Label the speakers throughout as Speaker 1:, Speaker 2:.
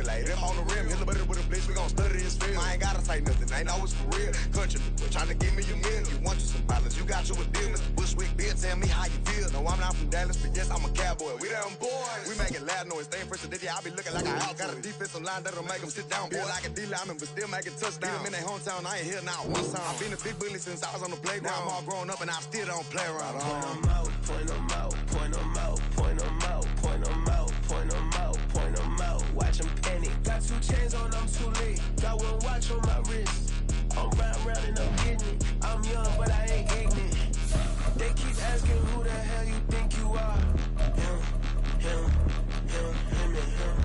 Speaker 1: percolate him on the rim. Hit a butter with a blitz, we gon' study his film. I ain't gotta say nothing, ain't know it's for real. Country, tryna give me a meal. You want you some balance, you got you a deal. Mr. Bushwick, bitch, tell me how you feel. No, I'm not from Dallas, but yes, I'm a cowboy. We them boys. We making loud noise, staying fresh to this. I be looking like a house. Got a defensive line that'll make them sit down. Boy, like a D-lineman, but still making touchdowns. Beat them in their hometown, I ain't here now one time. I've been a big bully since I was on the playground. Now I'm all grown up and I still don't play around.
Speaker 2: Point them out, point them out, point them out, point them out, point them out, point them out, point them out. Watch them panic. Got 2 chains on, I'm too late. Got 1 watch on my wrist. I'm round and I'm getting it. I'm young, but I ain't ignorant. They keep asking who the hell you think you are. Him, and him.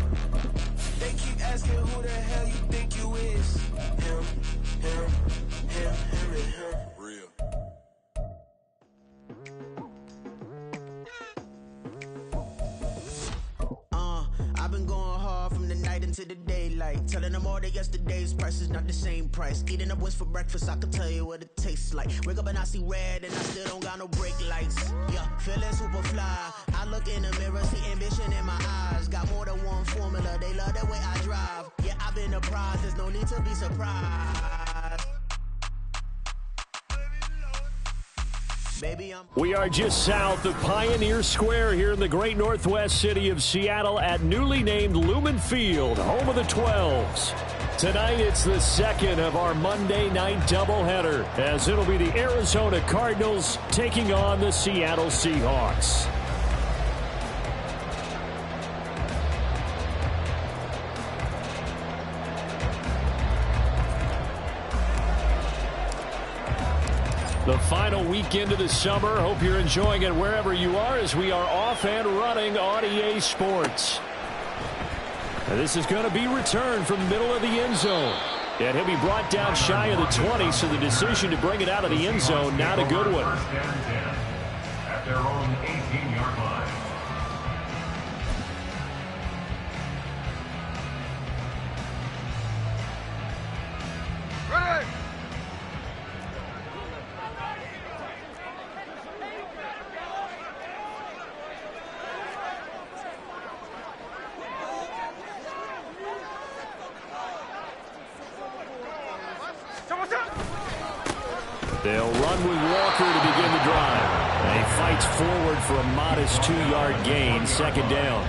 Speaker 2: They keep asking who the hell you think you is. Him, and him.
Speaker 1: Real.
Speaker 2: I've been going hard from the night into the daylight. Telling them all that yesterday's price is not the same price. Eating up wings for breakfast, I can tell you what it tastes like. Wake up and I see red and I still don't got no brake lights. Yeah, feeling super fly. I look in the mirror, see ambition in my eyes. Got more than one formula, they love the way I drive. Yeah, I've been a prize, there's no need to be surprised.
Speaker 3: We are just south of Pioneer Square here in the great northwest city of Seattle at newly named Lumen Field, home of the 12s. Tonight it's the second of our Monday night doubleheader, as it'll be the Arizona Cardinals taking on the Seattle Seahawks. The final weekend of the summer. Hope you're enjoying it wherever you are, as we are off and running on EA Sports. And this is going to be returned from the middle of the end zone. And he'll be brought down shy of the 20, so the decision to bring it out of the end zone, not a good one.
Speaker 4: At their own 18-yard line.
Speaker 3: They'll run with Walker to begin the drive. And he fights forward for a modest 2-yard gain, second down.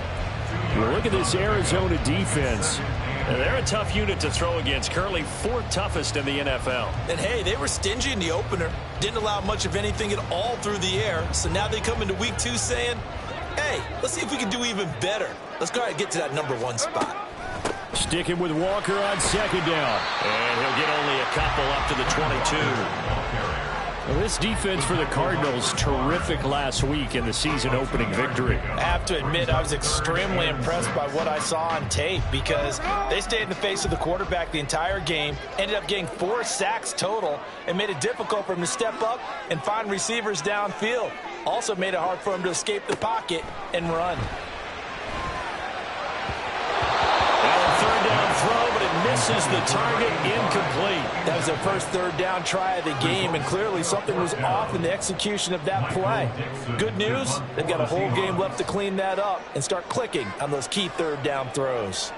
Speaker 3: Well, look at this Arizona defense. They're a tough unit to throw against, currently 4th toughest in the NFL.
Speaker 5: And hey, they were stingy in the opener. Didn't allow much of anything at all through the air. So now they come into week 2 saying, hey, let's see if we can do even better. Let's go ahead and get to that number 1 spot.
Speaker 3: Sticking with Walker on second down. And he'll get only a couple up to the 22. Well, this defense for the Cardinals, terrific last week in the season-opening victory.
Speaker 6: I have to admit, I was extremely impressed by what I saw on tape, because they stayed in the face of the quarterback the entire game, ended up getting 4 sacks total, and made it difficult for him to step up and find receivers downfield. Also made it hard for him to escape the pocket and run.
Speaker 3: Third down throw, but it misses the target, incomplete.
Speaker 6: That was their first third down try of the game, and clearly something was off in the execution of that play. Good news, they've got a whole game left to clean that up and start clicking on those key third down throws.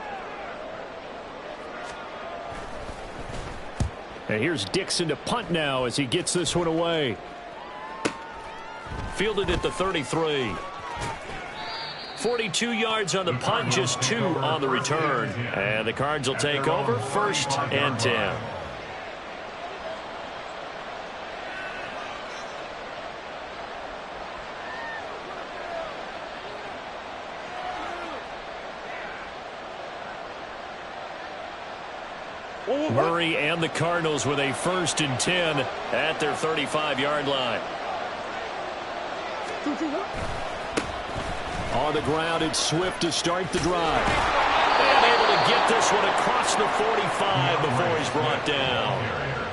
Speaker 3: And here's Dixon to punt now as he gets this one away. Fielded at the 33. 42 yards on the punt, just 2 on the return. And the Cards will take over, 1st and 10. Murray and the Cardinals with a 1st and 10 at their 35-yard line. On the ground, it's Swift to start the drive. And able to get this one across the 45 before he's brought down.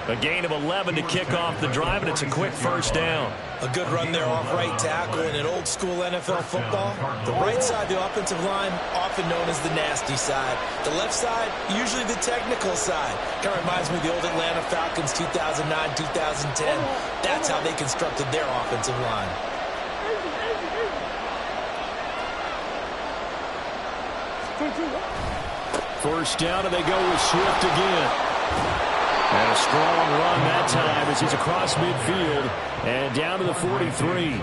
Speaker 3: A gain of 11 to kick off the drive, and it's a quick 1st down.
Speaker 5: A good run there off right tackle in an old-school NFL football. The right side, the offensive line, often known as the nasty side. The left side, usually the technical side. Kind of reminds me of the old Atlanta Falcons 2009, 2010. That's how they constructed their offensive line.
Speaker 3: First down, and they go with Swift again. And a strong run that time as he's across midfield and down to the 43.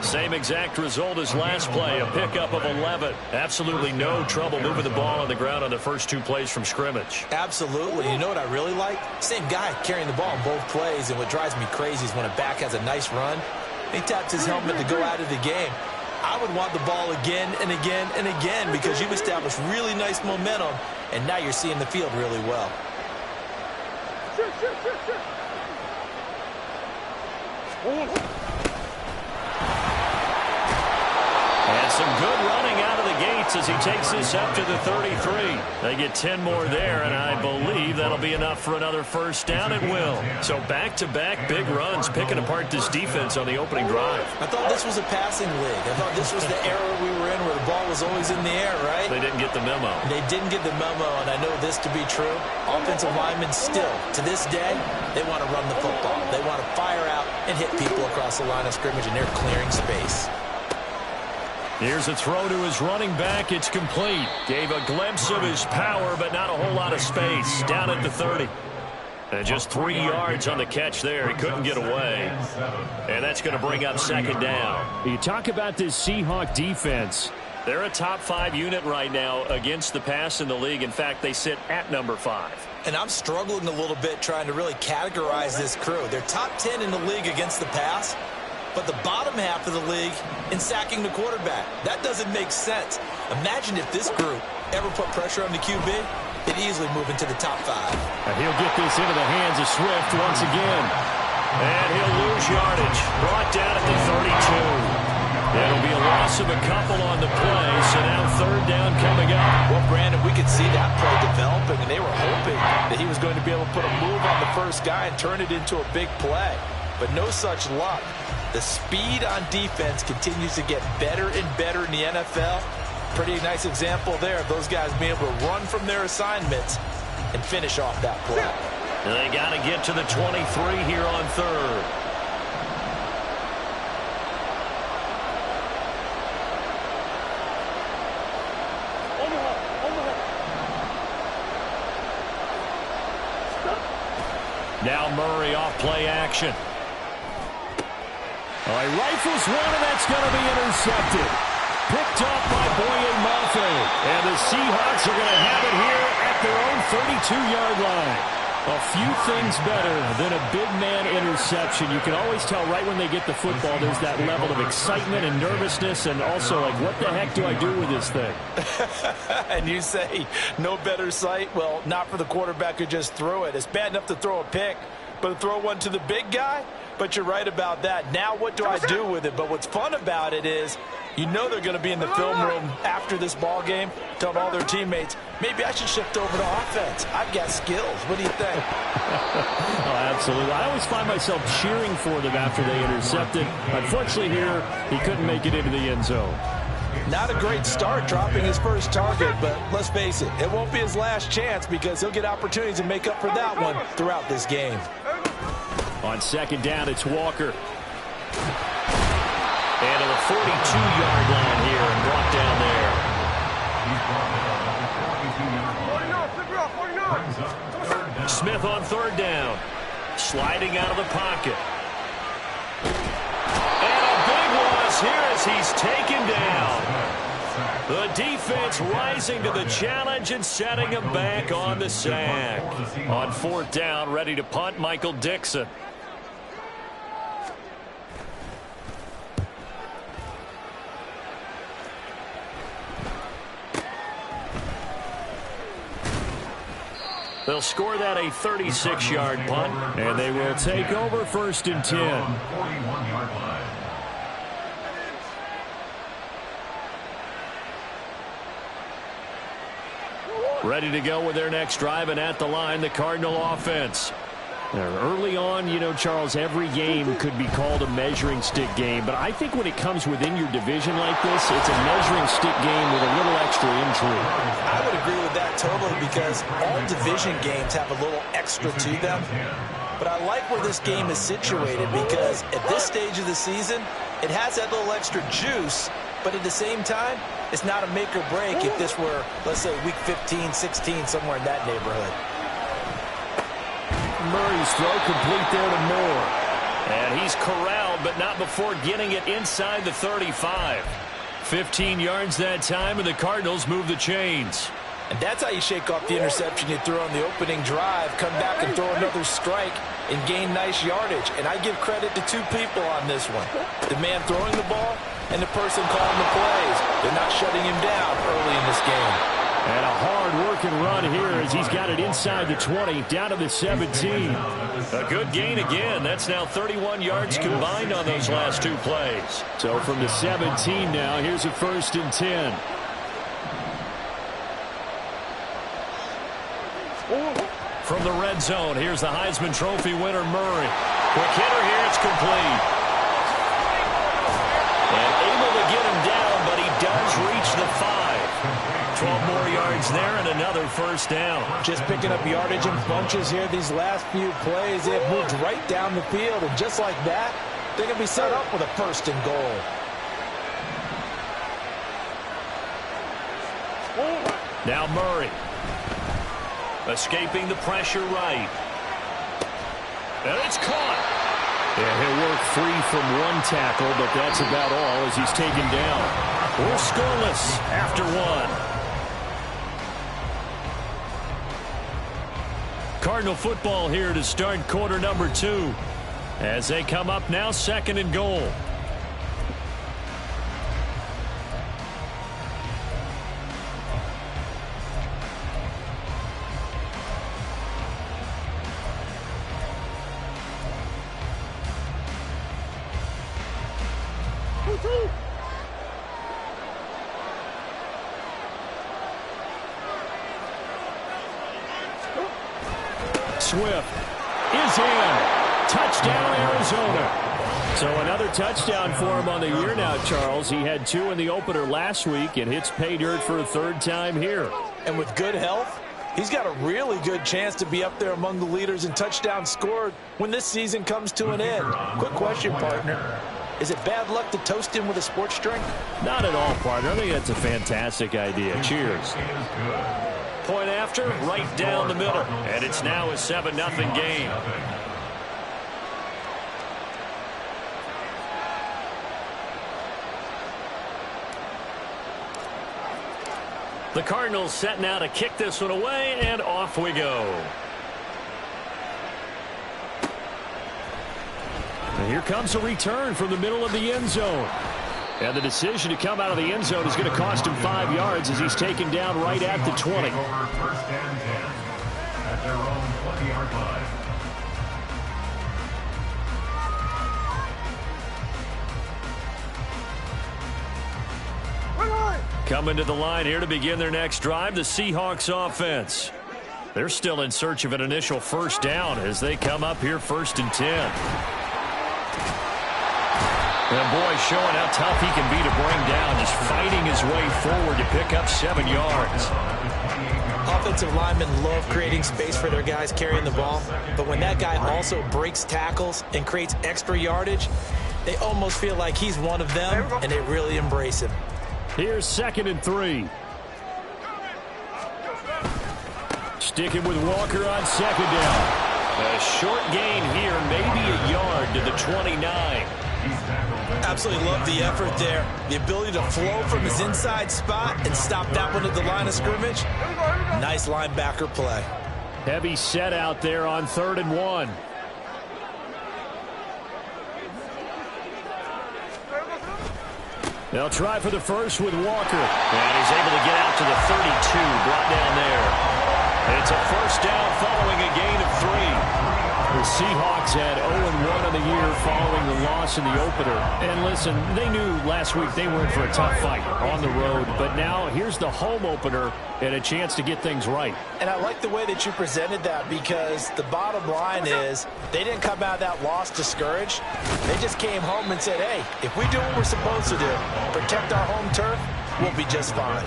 Speaker 3: Same exact result as last play, a pickup of 11. Absolutely no trouble moving the ball on the ground on the first 2 plays from scrimmage.
Speaker 5: Absolutely. You know what I really like? Same guy carrying the ball in both plays, and what drives me crazy is when a back has a nice run, he taps his helmet to go out of the game. I would want the ball again and again and again because you've established really nice momentum, and now you're seeing the field really well.
Speaker 3: And some good running out of the gates as he takes this up to the 33. They get 10 more there, and I believe that'll be enough for another first down. It will. So back-to-back big runs, picking apart this defense on the opening drive.
Speaker 5: I thought this was a passing league. I thought this was the era we were in where the ball was always in the air, right?
Speaker 3: They didn't get the memo.
Speaker 5: They didn't get the memo, and I know this to be true. Offensive linemen still, to this day, they want to run the football. They want to fire out and hit people across the line of scrimmage, and they're clearing space.
Speaker 3: Here's a throw to his running back. It's complete. Gave a glimpse of his power, but not a whole lot of space. Down at the 30. And just 3 yards on the catch there. He couldn't get away. And that's going to bring up second down. You talk about this Seahawk defense. They're a top 5 unit right now against the pass in the league. In fact, they sit at number 5.
Speaker 5: And I'm struggling a little bit trying to really categorize this crew. They're top 10 in the league against the pass, but the bottom half of the league in sacking the quarterback. That doesn't make sense. Imagine if this group ever put pressure on the QB, it'd easily move into the top 5.
Speaker 3: And he'll get this into the hands of Swift once again. And he'll lose yardage. Brought down at the 32. It'll be a loss of a couple on the play, so now third down coming up.
Speaker 5: Well, Brandon, we could see that play developing, and they were hoping that he was going to be able to put a move on the first guy and turn it into a big play. But no such luck. The speed on defense continues to get better and better in the NFL. Pretty nice example there of those guys being able to run from their assignments and finish off that play.
Speaker 3: They got to get to the 23 here on third. Now Murray off play action. All right, rifles one, and that's going to be intercepted. Picked up by Boye Mafe. And the Seahawks are going to have it here at their own 32-yard line. A few things better than a big man interception. You can always tell right when they get the football, there's that level of excitement and nervousness, and also like, what the heck do I do with this thing?
Speaker 5: And you say no better sight? Well, not for the quarterback who just threw it. It's bad enough to throw a pick, but to throw one to the big guy? But you're right about that. Now what do I do with it? But what's fun about it is you know they're going to be in the film room after this ball game telling all their teammates, maybe I should shift over to offense. I've got skills. What do you think?
Speaker 3: Oh, absolutely. I always find myself cheering for them after they intercept it. Unfortunately here, he couldn't make it into the end zone.
Speaker 5: Not a great start dropping his first target, but let's face it, it won't be his last chance because he'll get opportunities to make up for that one throughout this game.
Speaker 3: On second down, it's Walker. And to the 42-yard line here and brought down there. Smith on third down. Sliding out of the pocket. And a big loss here as he's taken down. The defense rising to the challenge and setting him back on the sack. On fourth down, ready to punt, Michael Dixon. They'll score that a 36-yard punt, and they will take over first and 10.
Speaker 4: 41-yard line.
Speaker 3: Ready to go with their next drive, and at the line, the Cardinal offense. Early on, you know, Charles, every game could be called a measuring stick game, but I think when it comes within your division like this, it's a measuring stick game with a little extra intrigue.
Speaker 5: I would agree with that totally because all division games have a little extra to them. But I like where this game is situated because at this stage of the season, it has that little extra juice
Speaker 6: But at the same time, it's not a make or break if this were, let's say, week 15, 16, somewhere in that neighborhood.
Speaker 3: Murray's throw complete there to Moore. And he's corralled, but not before getting it inside the 35. 15 yards that time, and the Cardinals move the chains.
Speaker 6: And that's how you shake off the interception you threw on the opening drive, come back and throw another strike and gain nice yardage. And I give credit to two people on this one. The man throwing the ball and the person calling the plays. They're not shutting him down early in this game.
Speaker 3: And a hard-working run here as he's got it inside the 20, down to the 17. A good gain again. That's now 31 yards combined on those last two plays. So from the 17 now, here's a 1st and 10. From the red zone, here's the Heisman Trophy winner, Murray. Quick hitter here, it's complete. And able to get him down, but he does reach the 5. 12 more yards there and another 1st down.
Speaker 6: Just picking up yardage in bunches here these last few plays. They have moved right down the field, and just like that, they're going to be set up with a 1st and goal.
Speaker 3: Now Murray. Escaping the pressure right. And it's caught. Yeah, he'll work free from one tackle, but that's about all as he's taken down. We're scoreless after one. Cardinal football here to start quarter number 2. As they come up now, 2nd and goal. Swift is in. Touchdown, Arizona. So another touchdown for him on the year now, Charles. He had 2 in the opener last week and hits pay dirt for a 3rd time here.
Speaker 6: And with good health, he's got a really good chance to be up there among the leaders in touchdowns scored when this season comes to an end. Quick question, partner. Is it bad luck to toast him with a sports drink?
Speaker 3: Not at all, partner. I think that's a fantastic idea. Cheers. Point after, right down the middle. And it's now a 7-0 game. The Cardinals set now to kick this one away, and off we go. And here comes a return from the middle of the end zone. And the decision to come out of the end zone is going to cost him 5 yards as he's taken down right at the 20.
Speaker 4: 1st and 10 at their own 20-yard line.
Speaker 3: Coming to the line here to begin their next drive, the Seahawks offense. They're still in search of an initial 1st down as they come up here 1st and 10. And boy, showing how tough he can be to bring down, just fighting his way forward to pick up 7 yards.
Speaker 6: Offensive linemen love creating space for their guys carrying the ball, but when that guy also breaks tackles and creates extra yardage, they almost feel like he's one of them, and they really embrace him.
Speaker 3: Here's 2nd and 3. Sticking with Walker on 2nd down. A short gain here, maybe a yard to the 29.
Speaker 6: Absolutely love the effort there. The ability to flow from his inside spot and stop that one at the line of scrimmage. Nice linebacker play.
Speaker 3: Heavy set out there on 3rd and 1. They'll try for the first with Walker. And he's able to get out to the 32, brought down there. It's a 1st down following a gain of 3. The Seahawks had 0-1 on the year following the loss in the opener. And listen, they knew last week they were in for a tough fight on the road. But now here's the home opener and a chance to get things right.
Speaker 6: And I like the way that you presented that, because the bottom line is they didn't come out of that loss discouraged. They just came home and said, hey, if we do what we're supposed to do, protect our home turf, we'll be just fine.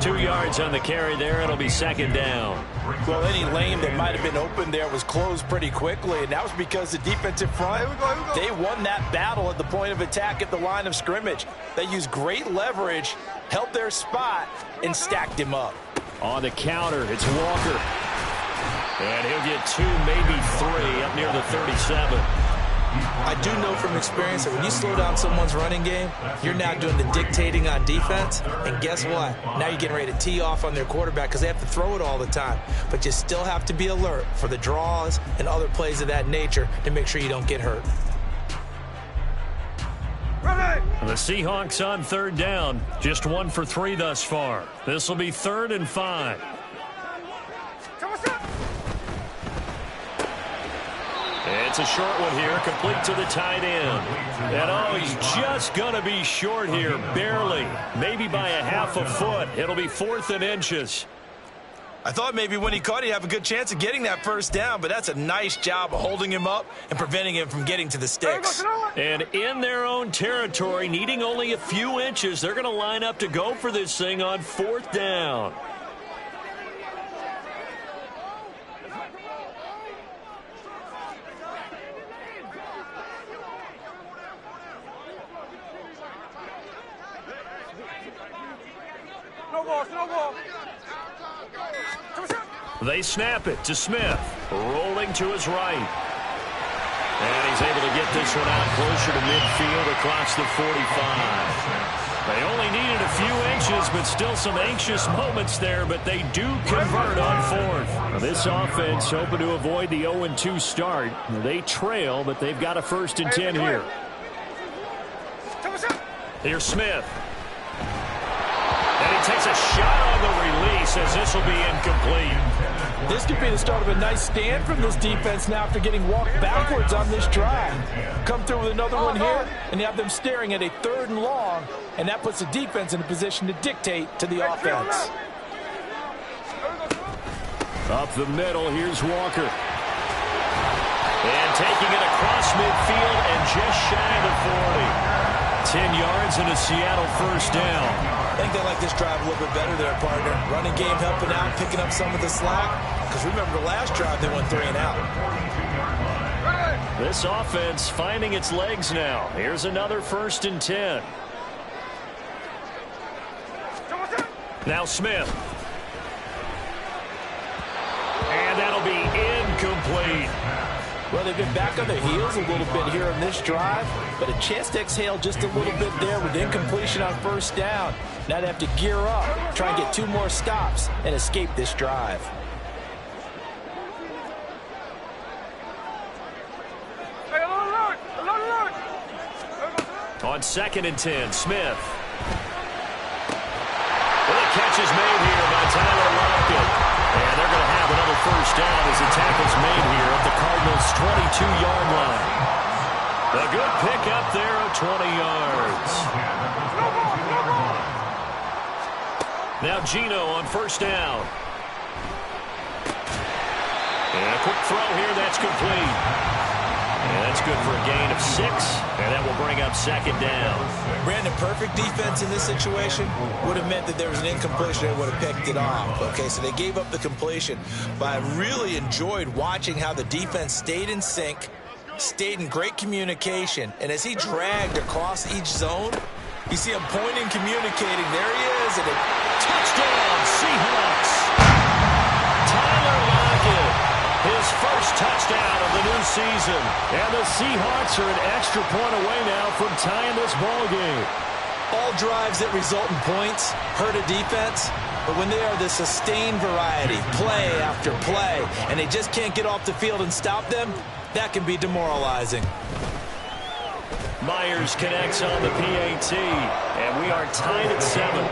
Speaker 3: 2 yards on the carry there. It'll be second down.
Speaker 6: Well, any lane that might have been open there was closed pretty quickly, and that was because the defensive front, they won that battle at the point of attack at the line of scrimmage. They used great leverage, held their spot, and stacked him up.
Speaker 3: On the counter, it's Walker. And he'll get 2, maybe 3 up near the 37.
Speaker 6: I do know from experience that when you slow down someone's running game, you're now doing the dictating on defense. And guess what? Now you're getting ready to tee off on their quarterback because they have to throw it all the time. But you still have to be alert for the draws and other plays of that nature to make sure you don't get hurt.
Speaker 3: The Seahawks on third down. Just 1 for 3 thus far. This will be 3rd and 5. It's a short one here, complete to the tight end. And oh, he's just going to be short here, barely. Maybe by a half a foot. It'll be 4th and inches.
Speaker 6: I thought maybe when he caught, he'd have a good chance of getting that first down, but that's a nice job of holding him up and preventing him from getting to the sticks.
Speaker 3: And in their own territory, needing only a few inches, they're going to line up to go for this thing on 4th down. They snap it to Smith, rolling to his right. And he's able to get this one out closer to midfield across the 45. They only needed a few inches, but still some anxious moments there, but they do convert on 4th. Now this offense hoping to avoid the 0-2 start. They trail, but they've got a 1st and 10 here. Here's Smith. And he takes a shot on the release as this will be incomplete.
Speaker 6: This could be the start of a nice stand from this defense now after getting walked backwards on this drive. Come through with another one here, and you have them staring at a 3rd and long, and that puts the defense in a position to dictate to the offense.
Speaker 3: Up the middle, here's Walker. And taking it across midfield and just shy of the 40. 10 yards and a Seattle 1st down.
Speaker 6: I think they like this drive a little bit better there, partner. Running game helping out, picking up some of the slack. Because remember the last drive, they went 3 and out.
Speaker 3: This offense finding its legs now. Here's another 1st and 10. Now Smith. And that'll be incomplete.
Speaker 6: Well, they've been back on their heels a little bit here on this drive, but a chance to exhale just a little bit there with incompletion on 1st down. Now they have to gear up, try and get 2 more stops, and escape this drive.
Speaker 3: On 2nd and 10, Smith. Well, the catch is made here by Tyler Lockett. And they're going to have another 1st down as the tackle's made here at the Cardinals' 22-yard line. A good pick up there of 20 yards. Now Geno on 1st down. And a quick throw here, that's complete. And that's good for a gain of 6, and that will bring up 2nd down.
Speaker 6: Brandon, perfect defense in this situation would have meant that there was an incompletion and would have picked it off. Okay, so they gave up the completion, but I really enjoyed watching how the defense stayed in sync, stayed in great communication, and as he dragged across each zone, you see him pointing, communicating. There he is, and a
Speaker 3: touchdown, Seahawks. Tyler Lockett, his 1st touchdown of the new season. And the Seahawks are an extra point away now from tying this ball game.
Speaker 6: All drives that result in points hurt a defense, but when they are the sustained variety, play after play, and they just can't get off the field and stop them, that can be demoralizing.
Speaker 3: Myers connects on the PAT, and we are tied at 7.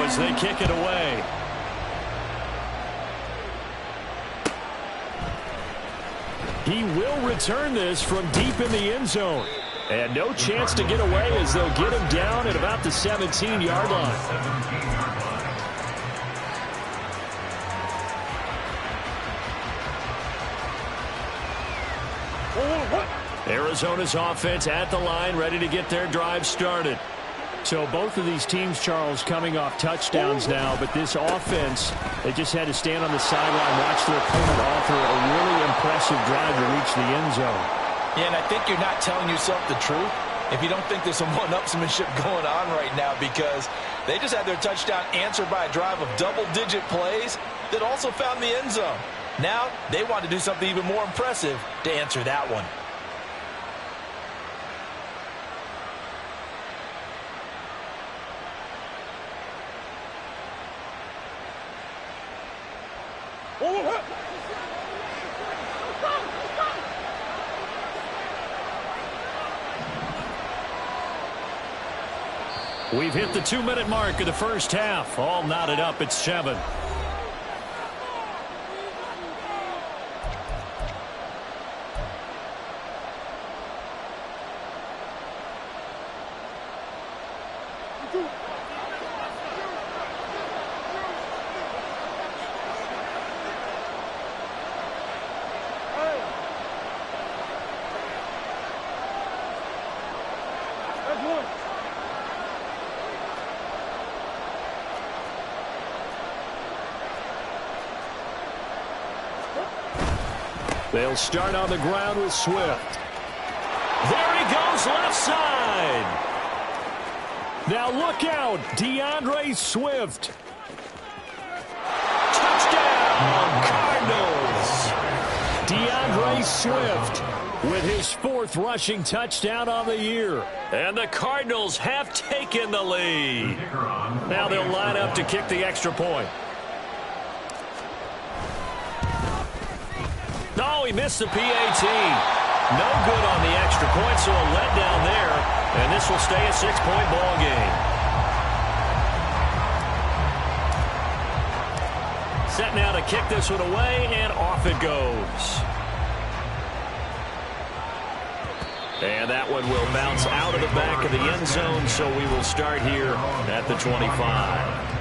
Speaker 3: As they kick it away. He will return this from deep in the end zone. And no chance to get away as they'll get him down at about the 17-yard line. Arizona's offense at the line, ready to get their drive started. So both of these teams, Charles, coming off touchdowns now, but this offense, they just had to stand on the sideline, watch their opponent offer a really impressive drive to reach the end zone.
Speaker 6: Yeah, and I think you're not telling yourself the truth if you don't think there's some one-upsmanship going on right now, because they just had their touchdown answered by a drive of double-digit plays that also found the end zone. Now they want to do something even more impressive to answer that one.
Speaker 3: We've hit the 2-minute mark of the first half. All knotted up at 7. They'll start on the ground with Swift. There he goes, left side. Now look out, DeAndre Swift. Touchdown, Cardinals. DeAndre Swift with his 4th rushing touchdown on the year. And the Cardinals have taken the lead. Now they'll line up to kick the extra point. No, he missed the PAT. No good on the extra point, so a letdown there. And this will stay a 6-point ball game. Set now to kick this one away, and off it goes. And that one will bounce out of the back of the end zone, so we will start here at the 25.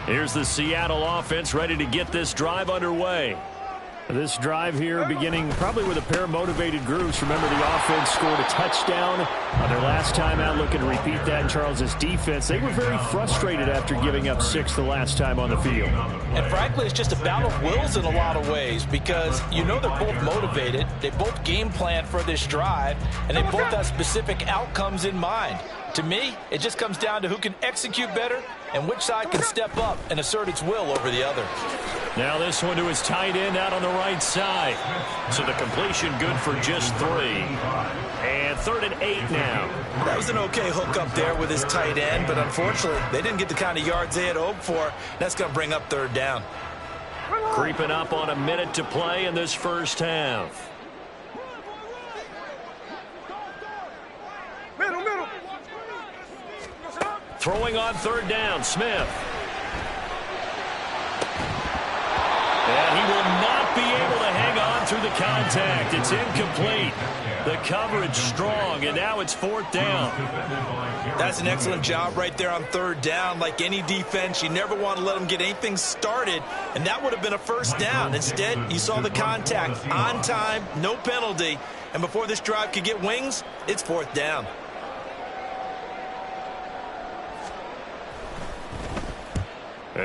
Speaker 3: Here's the Seattle offense ready to get this drive underway. This drive here beginning probably with a pair of motivated groups. Remember, the offense scored a touchdown on their last time out. Looking to repeat that in Charles's defense. They were very frustrated after giving up 6 the last time on the field.
Speaker 6: And frankly, it's just a battle of wills in a lot of ways, because you know they're both motivated. They both game plan for this drive, and they both have specific outcomes in mind. To me, it just comes down to who can execute better and which side can step up and assert its will over the other.
Speaker 3: Now this one to his tight end out on the right side. So the completion good for just 3. And 3rd and 8 now.
Speaker 6: That was an okay hook up there with his tight end, but unfortunately, they didn't get the kind of yards they had hoped for. That's going to bring up 3rd down.
Speaker 3: Creeping up on a minute to play in this first half. Throwing on 3rd down, Smith. And he will not be able to hang on through the contact. It's incomplete. The coverage strong, and now it's 4th down.
Speaker 6: That's an excellent job right there on 3rd down. Like any defense, you never want to let them get anything started, and that would have been a 1st down. Instead, you saw the contact on time, no penalty, and before this drive could get wings, it's 4th down.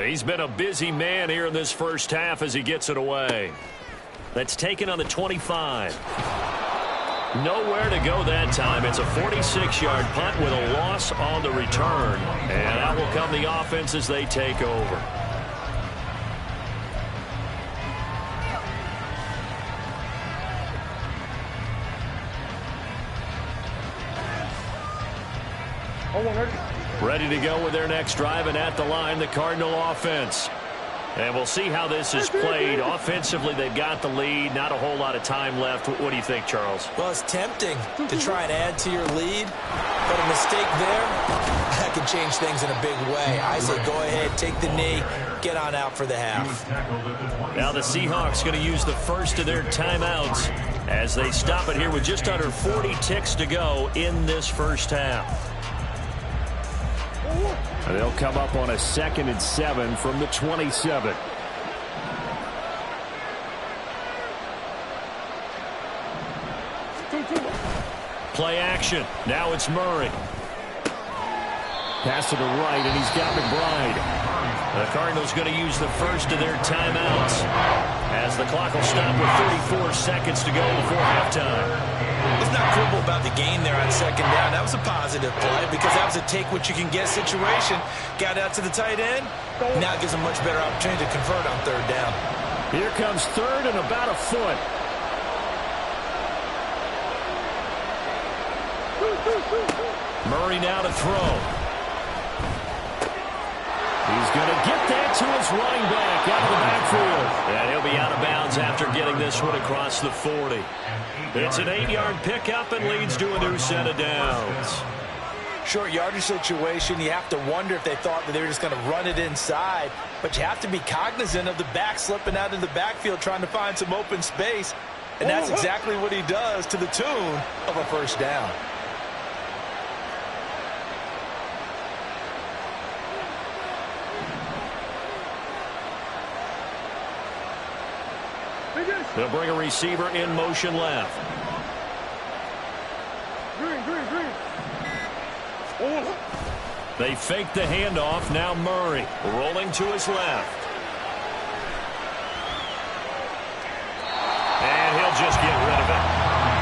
Speaker 3: He's been a busy man here in this first half as he gets it away. That's taken on the 25. Nowhere to go that time. It's a 46-yard punt with a loss on the return. And out will come the offense as they take over. Ready to go with their next drive, and at the line, the Cardinal offense. And we'll see how this is played. Offensively, they've got the lead. Not a whole lot of time left. What do you think, Charles?
Speaker 5: Well, it's tempting to try and add to your lead, but a mistake there, that can change things in a big way. I say go ahead, take the knee, get on out for the half.
Speaker 3: Now the Seahawks going to use the first of their timeouts as they stop it here with just under 40 ticks to go in this first half. And they'll come up on a 2nd and 7 from the 27. Play action. Now it's Murray. Pass to the right, and he's got McBride. The Cardinals going to use the first of their timeouts as the clock will stop with 34 seconds to go before halftime.
Speaker 5: Let's not quibble about the gain there on 2nd down. That was a positive play because that was a take-what-you-can-get situation. Got out to the tight end. Now it gives them much better opportunity to convert on 3rd down.
Speaker 3: Here comes 3rd and about a foot. Murray now to throw. He's going to get that to his running back out of the backfield. And he'll be out of bounds after getting this one across the 40. It's an 8-yard pickup and leads to a new set of downs.
Speaker 5: Short yardage situation, you have to wonder if they thought that they were just going to run it inside. But you have to be cognizant of the back slipping out of the backfield trying to find some open space. And that's exactly what he does to the tune of a 1st down.
Speaker 3: They'll bring a receiver in motion left. They fake the handoff. Now Murray rolling to his left. And he'll just get rid of it.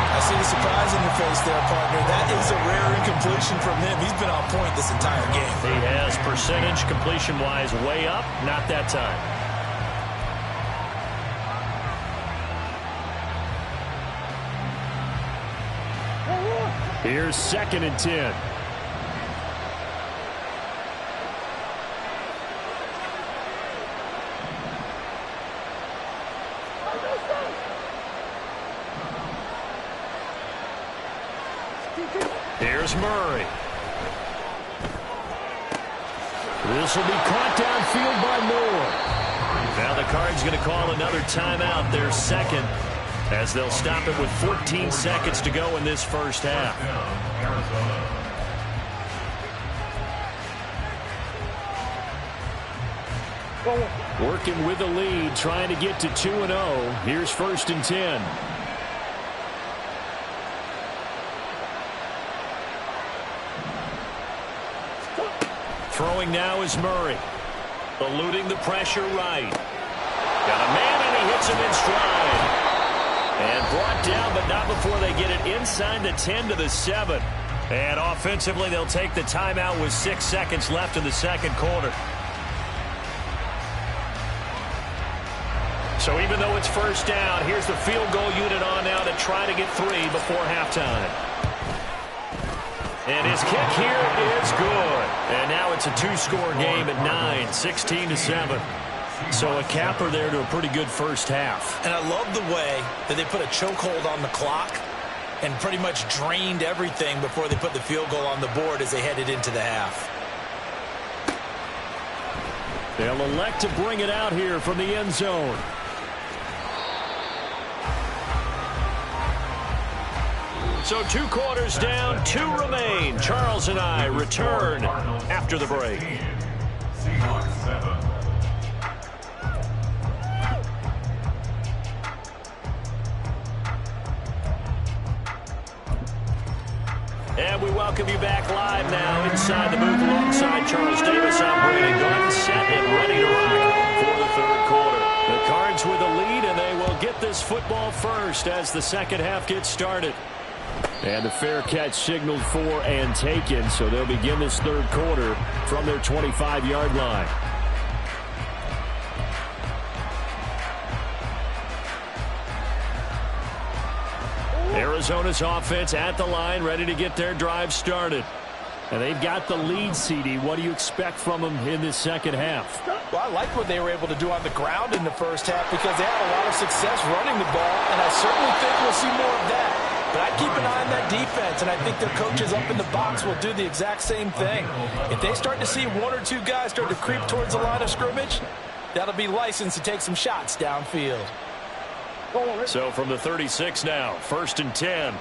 Speaker 5: I see the surprise in your face there, partner. That is a rare incompletion from him. He's been on point this entire game.
Speaker 3: He has percentage completion-wise way up. Not that time. Here's 2nd and 10. Here's Murray. This will be caught downfield by Moore. Now the Cards going to call another timeout, their 2nd. As they'll stop it with 14 seconds to go in this first half. Working with the lead, trying to get to 2-0. Here's 1st and 10. Throwing now is Murray. Eluding the pressure right. Got a man and he hits him in stride. And brought down, but not before they get it inside the 10 to the 7. And offensively, they'll take the timeout with 6 seconds left in the 2nd quarter. So even though it's 1st down, here's the field goal unit on now to try to get 3 before halftime. And his kick here is good. And now it's a 2-score game at 9, 16 to 7. So a capper there to a pretty good first half.
Speaker 5: And I love the way that they put a chokehold on the clock and pretty much drained everything before they put the field goal on the board as they headed into the half.
Speaker 3: They'll elect to bring it out here from the end zone. So 2 quarters down, 2 remain. Charles and I return after the break.
Speaker 4: Seahawks 7.
Speaker 3: And we welcome you back live now inside the booth alongside Charles Davis. I'm Brandon Gordon, set and ready to rock for the 3rd quarter. The Cards with the lead, and they will get this football first as the 2nd half gets started. And the fair catch signaled for and taken, so they'll begin this 3rd quarter from their 25-yard line. Arizona's offense at the line, ready to get their drive started. And they've got the lead, CD. What do you expect from them in this second half?
Speaker 6: Well, I like what they were able to do on the ground in the first half because they had a lot of success running the ball, and I certainly think we'll see more of that. But I keep an eye on that defense, and I think their coaches up in the box will do the exact same thing. If they start to see one or two guys start to creep towards the line of scrimmage, that'll be licensed to take some shots downfield.
Speaker 3: So from the 36 now, 1st and 10.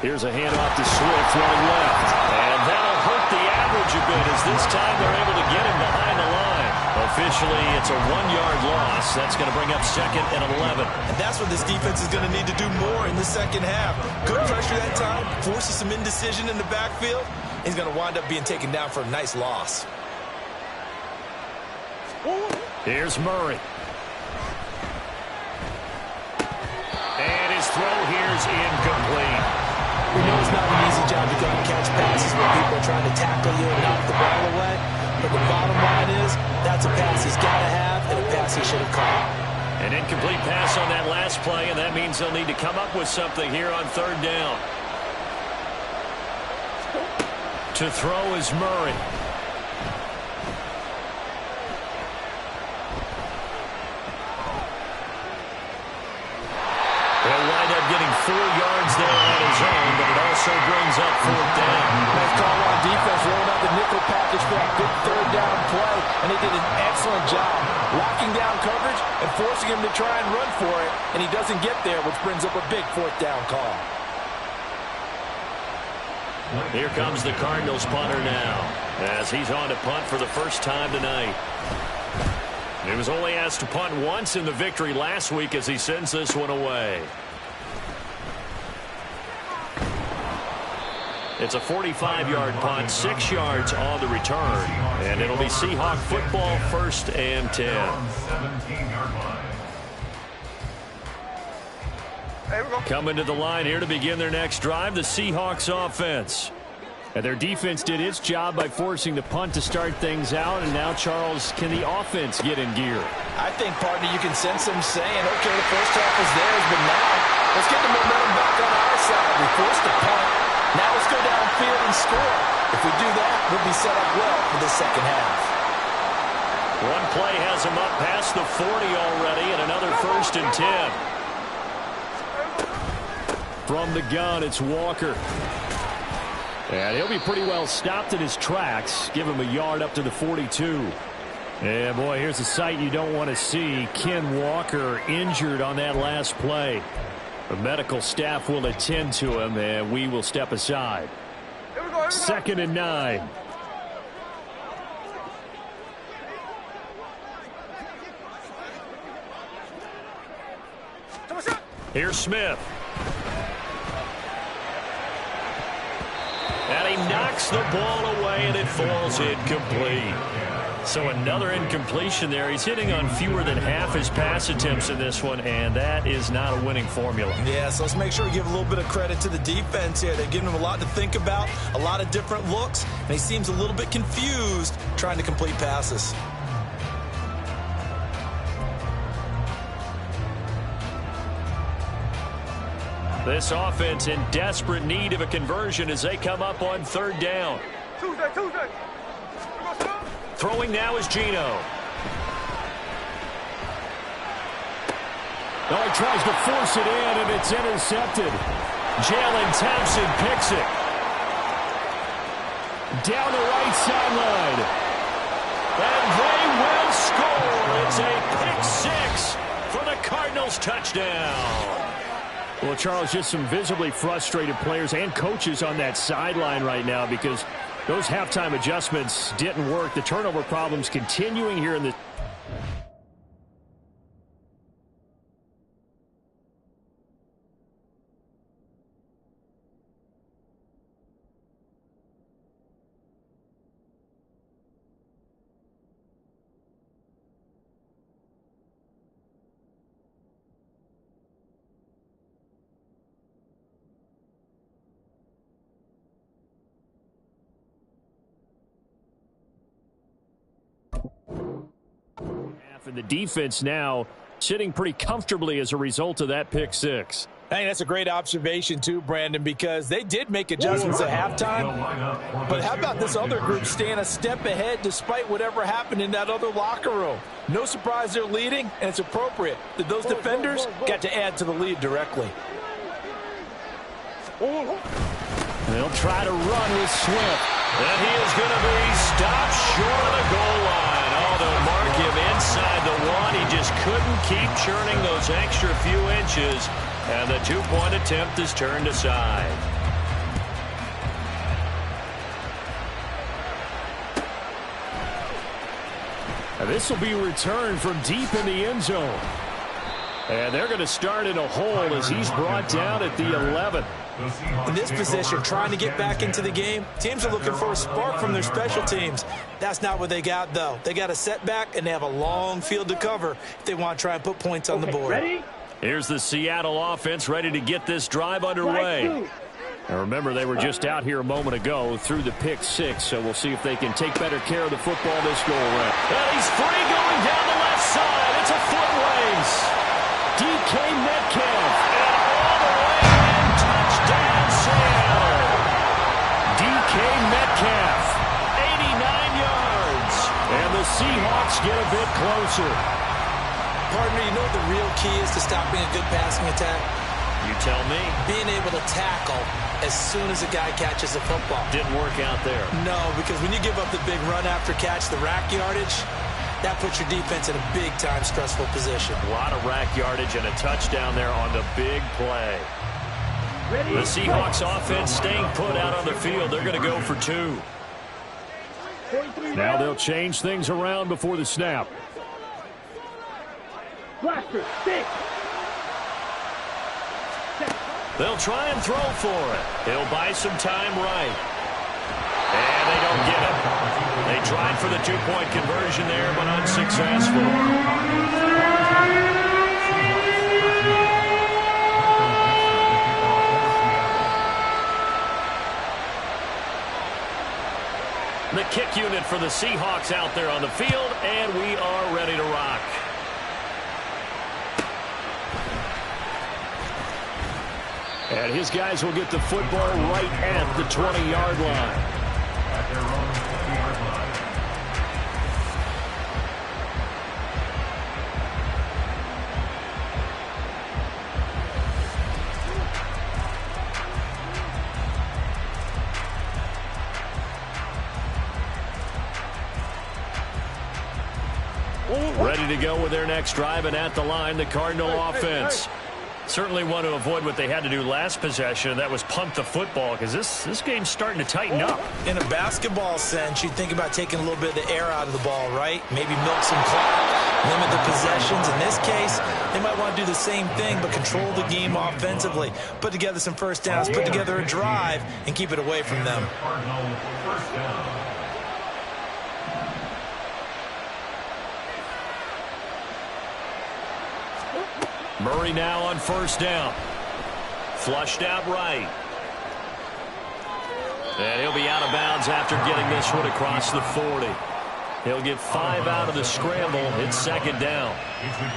Speaker 3: Here's a handoff to Swift running left. And that'll hurt the average a bit as this time they're able to get him behind the line. Officially, it's a 1-yard loss. That's going to bring up 2nd and 11.
Speaker 5: And that's what this defense is going to need to do more in the second half. Good pressure that time, forces some indecision in the backfield. He's going to wind up being taken down for a nice loss.
Speaker 3: Here's Murray. And his throw here's incomplete.
Speaker 6: We know it's not an easy job to go and catch passes when people are trying to tackle you and knock the ball away. But the bottom line is, that's a pass he's got to have and a pass he should have caught.
Speaker 3: An incomplete pass on that last play, and that means they'll need to come up with something here on 3rd down. To throw is Murray. He'll wind up getting 4 yards there on his own, but it also brings up 4th down.
Speaker 6: Nice call on defense, rolling out the nickel package for that big 3rd down play, and they did an excellent job locking down coverage and forcing him to try and run for it, and he doesn't get there, which brings up a big 4th down call.
Speaker 3: Here comes the Cardinals punter now, as he's on to punt for the first time tonight. He was only asked to punt once in the victory last week as he sends this one away. It's a 45-yard punt, 6 yards on the return, and it'll be Seahawk football, 1st and 10.
Speaker 4: 17-yard line.
Speaker 3: Coming to the line here to begin their next drive, the Seahawks offense. And their defense did its job by forcing the punt to start things out. And now, Charles, can the offense get in gear?
Speaker 6: I think, partner, you can sense them saying, okay, the first half is theirs, but now let's get the momentum back on our side. We forced the punt. Now let's go downfield and score. If we do that, we'll be set up well for the second half.
Speaker 3: One play has him up past the 40 already, and another 1st and 10. From the gun, it's Walker. And he'll be pretty well stopped in his tracks. Give him a yard up to the 42. Yeah, boy, here's a sight you don't want to see. Ken Walker injured on that last play. The medical staff will attend to him, and we will step aside. 2nd and 9. Here's Smith. And he knocks the ball away, and it falls incomplete. So another incompletion there. He's hitting on fewer than half his pass attempts in this one, and that is not a winning formula.
Speaker 5: Yeah, so let's make sure we give a little bit of credit to the defense here. They're giving him a lot to think about, a lot of different looks, and he seems a little bit confused trying to complete passes.
Speaker 3: This offense in desperate need of a conversion as they come up on 3rd down.
Speaker 1: Tuesday.
Speaker 3: Throwing now is Geno. Oh, he tries to force it in, and it's intercepted. Jalen Thompson picks it. Down the right sideline. And they will score. It's a pick 6 for the Cardinals touchdown. Well, Charles, just some visibly frustrated players and coaches on that sideline right now because those halftime adjustments didn't work. The turnover problems continuing here in the... And the defense now sitting pretty comfortably as a result of that pick six.
Speaker 6: I think that's a great observation too, Brandon, because they did make adjustments at halftime. But how about this other group staying a step ahead despite whatever happened in that other locker room? No surprise they're leading, and it's appropriate that those defenders got to add to the lead directly.
Speaker 3: They'll try to run with Swift. And he is going to be stopped short of the goal line. Oh, they'll mark him inside the one. He just couldn't keep churning those extra few inches. And the two-point attempt is turned aside. And this will be returned from deep in the end zone. And they're going to start in a hole as he's brought down at the 11.
Speaker 6: In this position, trying to get back into the game, teams are looking for a spark from their special teams. That's not what they got, though. They got a setback, and they have a long field to cover if they want to try and put points on the board.
Speaker 7: Ready?
Speaker 3: Here's the Seattle offense ready to get this drive underway. Now remember, they were just out here a moment ago through the pick six, so we'll see if they can take better care of the football this go-around. And he's free going down the left side. It's a foot race. DK Metcalf, and all the way in, touchdown Seattle. DK Metcalf, 89 yards. And the Seahawks get a bit closer.
Speaker 6: Partner, you know what the real key is to stopping a good passing attack?
Speaker 3: You tell me.
Speaker 6: Being able to tackle as soon as a guy catches a football.
Speaker 3: Didn't work out there.
Speaker 6: No, because when you give up the big run after catch, the rack yardage, that puts your defense in a big-time stressful position.
Speaker 3: A lot of rack yardage and a touchdown there on the big play. The Seahawks offense staying put out on the field. They're going to go for two. Now they'll change things around before the snap.
Speaker 7: Blaster, stick.
Speaker 3: They'll try and throw for it. He'll buy some time right. And they don't get it. They tried for the two-point conversion there, but unsuccessful. The kick unit for the Seahawks out there on the field, and we are ready to rock. And his guys will get the football right at the 20-yard line.
Speaker 4: At their own 20-yard line.
Speaker 3: Ready to go with their next drive, and at the line, the Cardinal offense. Certainly want to avoid what they had to do last possession, and that was punt the football, because this game's starting to tighten up.
Speaker 6: In a basketball sense, you think about taking a little bit of the air out of the ball, right? Maybe milk some clock, limit the possessions. In this case, they might want to do the same thing, but control the game offensively. Put together some first downs, put together a drive, and keep it away from them.
Speaker 4: Cardinal first down.
Speaker 3: Murray now on first down. Flushed out right. And he'll be out of bounds after getting this one across the 40. He'll get 5 out of the scramble. It's second down.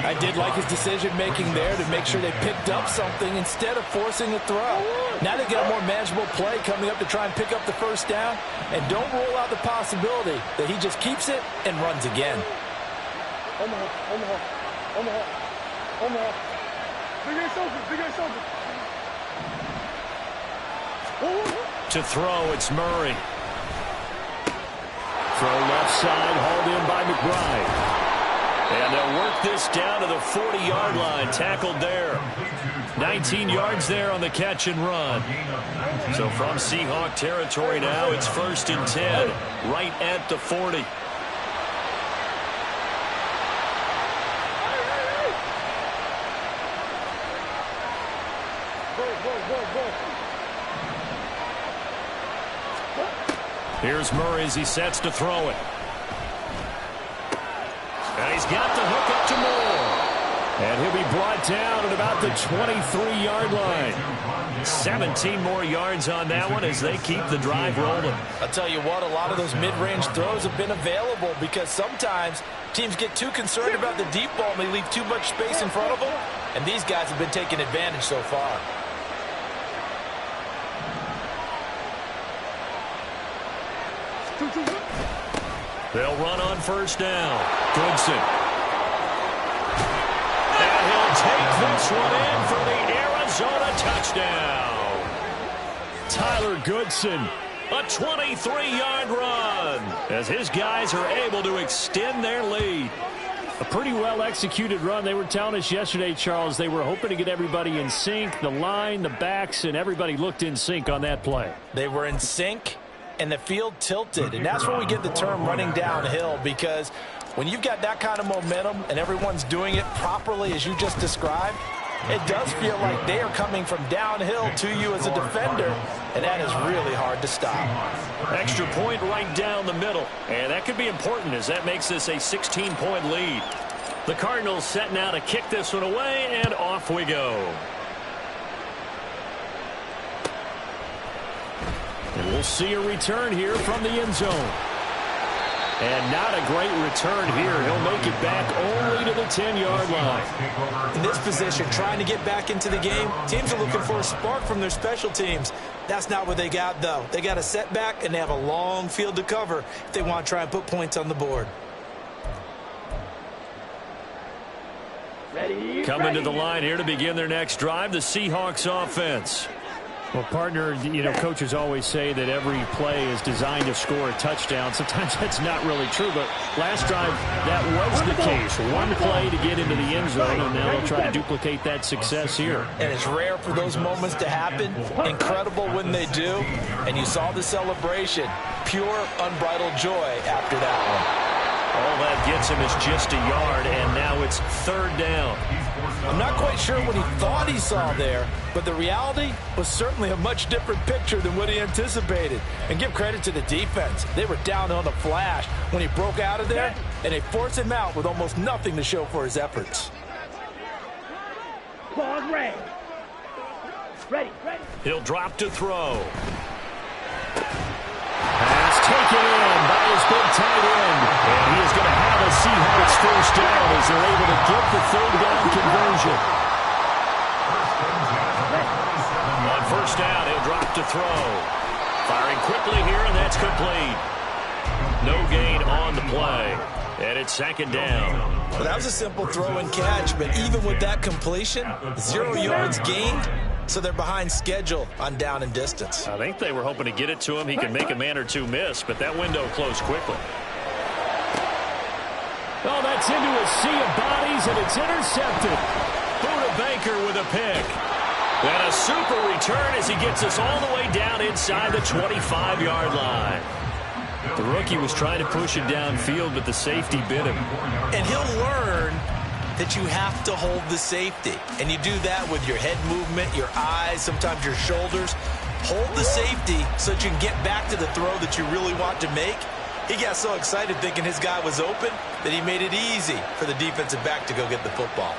Speaker 6: I did like his decision-making there to make sure they picked up something instead of forcing a throw. Now they get a more manageable play coming up to try and pick up the first down. And don't rule out the possibility that he just keeps it and runs again.
Speaker 7: Omaha. Big soldier.
Speaker 3: To throw, it's Murray. Throw left side, hauled in by McBride. And they'll work this down to the 40-yard line, tackled there. 19 yards there on the catch and run. So from Seahawk territory now, it's 1st and 10, right at the 40. Here's Murray as he sets to throw it. And he's got the hook up to Moore. And he'll be brought down at about the 23-yard line. 17 more yards on that one as they keep the drive rolling.
Speaker 6: I'll tell you what, a lot of those mid-range throws have been available because sometimes Teams get too concerned about the deep ball and they leave too much space in front of them, and these guys have been taking advantage so far.
Speaker 3: They'll run on first down. Goodson. And he'll take this one in for the Arizona touchdown. Tyler Goodson, a 23-yard run, as his guys are able to extend their lead. A pretty well-executed run. They were telling us yesterday, Charles, they were hoping to get everybody in sync, the line, the backs, and everybody looked in sync on that play.
Speaker 6: They were in sync, and the field tilted, and that's where we get the term running downhill, because when you've got that kind of momentum and everyone's doing it properly as you just described, it does feel like they are coming from downhill to you as a defender, and that is really hard to stop.
Speaker 3: Extra point right down the middle, and that could be important as that makes this a 16-point lead. The Cardinals setting out to kick this one away, and off we go. And we'll see a return here from the end zone. And not a great return here. He'll make it back only to the 10-yard line.
Speaker 6: In this position, trying to get back into the game, teams are looking for a spark from their special teams. That's not what they got, though. They got a setback, and they have a long field to cover if they want to try and put points on the board.
Speaker 3: Coming to the line here to begin their next drive, the Seahawks offense. Well, partner, you know, coaches always say that every play is designed to score a touchdown. Sometimes that's not really true, but last drive, that was the case. One play to get into the end zone, and now they'll try to duplicate that success here.
Speaker 6: And it's rare for those moments to happen. Incredible when they do. And you saw the celebration. Pure, unbridled joy after that one.
Speaker 3: All that gets him is just a yard, and now it's third down.
Speaker 6: I'm not quite sure what he thought he saw there, but the reality was certainly a much different picture than what he anticipated. And give credit to the defense. They were down on the flash when he broke out of there, and they forced him out with almost nothing to show for his efforts.
Speaker 7: Pause, ready.
Speaker 3: He'll drop to throw. Pass taken in by his big tight end. And he is going to have a Seahawks first down as they're able to get the third down conversion. On first down, he'll drop to throw. Firing quickly here, and that's complete. No gain on the play. And it's second down.
Speaker 6: Well, that was a simple throw and catch, but even with that completion, 0 yards gained. So they're behind schedule on down and distance.
Speaker 3: I think they were hoping to get it to him. He can make a man or two miss, but that window closed quickly. Oh, that's into a sea of bodies, and it's intercepted. Buda Baker with a pick. And a super return as he gets us all the way down inside the 25-yard line. The rookie was trying to push it downfield, but the safety bit him.
Speaker 6: And he'll learn that you have to hold the safety. And you do that with your head movement, your eyes, sometimes your shoulders. Hold the safety so that you can get back to the throw that you really want to make. He got so excited thinking his guy was open that he made it easy for the defensive back to go get the football.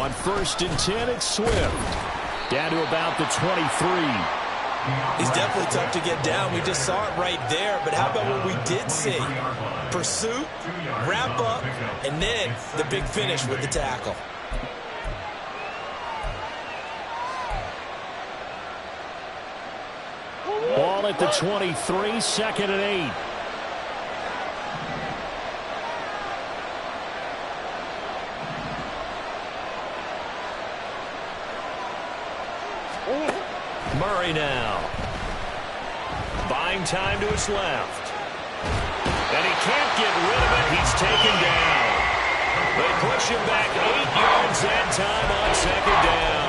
Speaker 3: On first and 10, it's Swift. Down to about the 23.
Speaker 6: He's definitely tough to get down. We just saw it right there. But how about what we did see? Pursuit, wrap up, and then the big finish with the tackle.
Speaker 3: Ball at the 23, second and 8. Murray now. Buying time to his left. And he can't get rid of it. He's taken down. They push him back 8 yards that time on second down.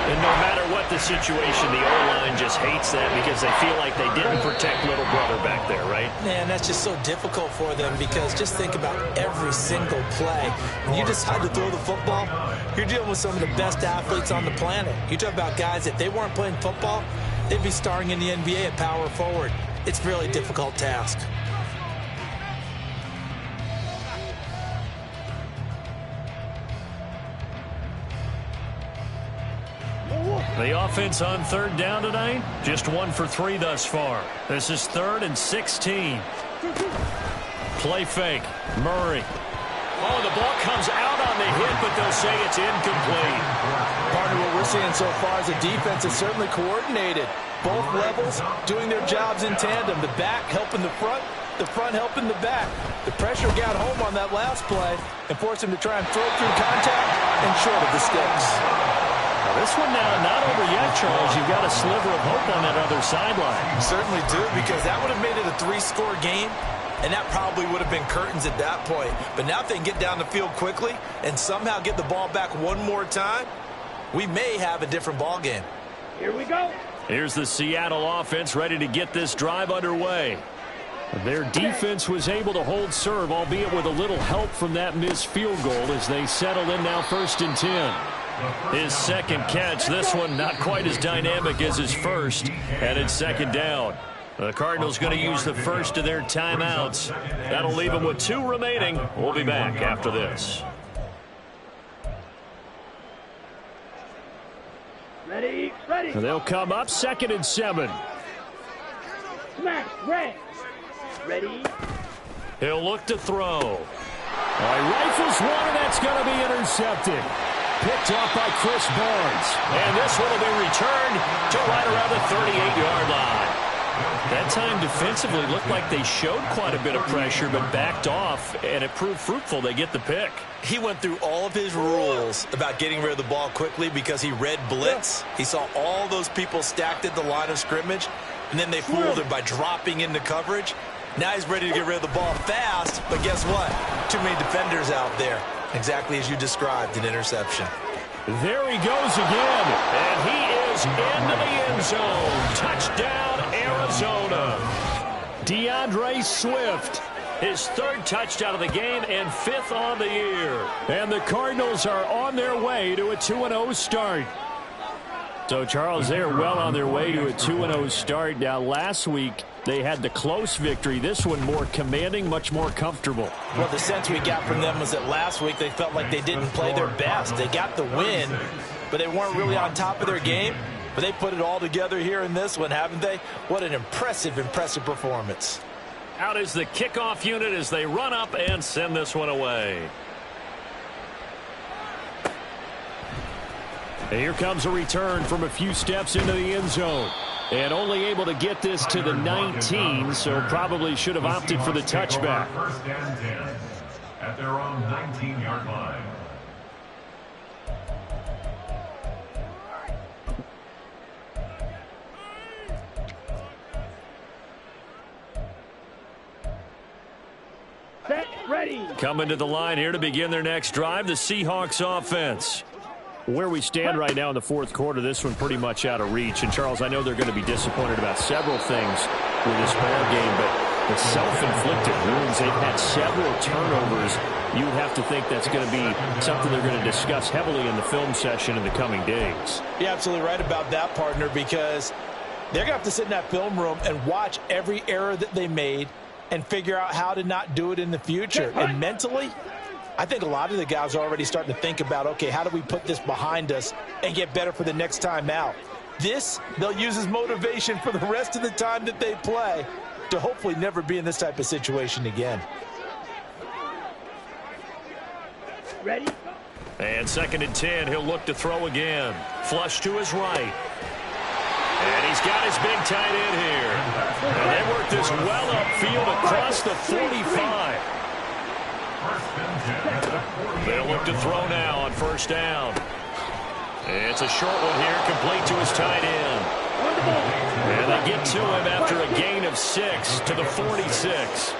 Speaker 3: And no matter what the situation, the O-line just hates that because they feel like they didn't protect little brother back there, right?
Speaker 6: Man, that's just so difficult for them because just think about every single play. When you decide to throw the football, you're dealing with some of the best athletes on the planet. You talk about guys, if they weren't playing football, they'd be starring in the NBA at power forward. It's a really difficult task.
Speaker 3: The offense on third down tonight, just 1 for 3 thus far. This is 3rd and 16. Play fake. Murray. Oh, the ball comes out on the hit, but they'll say it's incomplete.
Speaker 6: Partner, what we're seeing so far is the defense is certainly coordinated. Both levels doing their jobs in tandem. The back helping the front helping the back. The pressure got home on that last play and forced him to try and throw through contact and short of the sticks.
Speaker 3: Now this one now not over yet, Charles. You've got a sliver of hope on that other sideline.
Speaker 6: Certainly do, because that would have made it a 3-score game, and that probably would have been curtains at that point. But now if they can get down the field quickly and somehow get the ball back one more time, we may have a different ball game.
Speaker 7: Here we go.
Speaker 3: Here's the Seattle offense ready to get this drive underway. Their defense was able to hold serve, albeit with a little help from that missed field goal as they settle in now 1st and 10. His second catch, this one not quite as dynamic as his first, and it's 2nd down. The Cardinals going to use the first of their timeouts. That'll leave them with 2 remaining. We'll be back after this.
Speaker 7: Ready, ready.
Speaker 3: They'll come up 2nd and 7.
Speaker 7: Smash, red. Ready.
Speaker 3: He'll look to throw. Rifles one, and that's going to be intercepted. Picked off by Chris Barnes. And this one will be returned to right around the 38-yard line. That time defensively looked like they showed quite a bit of pressure but backed off, and it proved fruitful. They get the pick.
Speaker 5: He went through all of his rules about getting rid of the ball quickly because he read blitz. He saw all those people stacked at the line of scrimmage, and then they fooled him by dropping into coverage. Now he's ready to get rid of the ball fast, but guess what? Too many defenders out there. Exactly as you described, an interception.
Speaker 3: There he goes again, and he is into the end zone. Touchdown, Arizona. DeAndre Swift, his 3rd touchdown of the game and 5th on the year. And the Cardinals are on their way to a 2-0 start. So, Charles, they're well on their way to a 2-0 start. Now, last week, they had the close victory. This one more commanding, much more comfortable.
Speaker 6: Well, the sense we got from them was that last week they felt like they didn't play their best. They got the win, but they weren't really on top of their game. But they put it all together here in this one, haven't they? What an impressive, impressive performance.
Speaker 3: Out is the kickoff unit as they run up and send this one away. And here comes a return from a few steps into the end zone. And only able to get this to the 19, so probably should have opted for the touchback.
Speaker 4: 1st and 10 at their own 19-yard line.
Speaker 7: Set, ready.
Speaker 3: Coming to the line here to begin their next drive, the Seahawks offense. Where we stand right now in the 4th quarter, this one pretty much out of reach. And, Charles, I know they're going to be disappointed about several things with this ball game, but the self-inflicted wounds, they've had several turnovers. You would have to think that's going to be something they're going to discuss heavily in the film session in the coming days.
Speaker 6: You're absolutely right about that, partner, because they're going to have to sit in that film room and watch every error that they made and figure out how to not do it in the future. And mentally, I think a lot of the guys are already starting to think about, okay, how do we put this behind us and get better for the next time out? This, they'll use as motivation for the rest of the time that they play to hopefully never be in this type of situation again.
Speaker 7: Ready.
Speaker 3: And 2nd and 10, he'll look to throw again. Flush to his right. And he's got his big tight end here. And they work this well upfield across the 45. They'll look to throw now on 1st down. It's a short one here, complete to his tight end. And they get to him after a gain of 6 to the 46.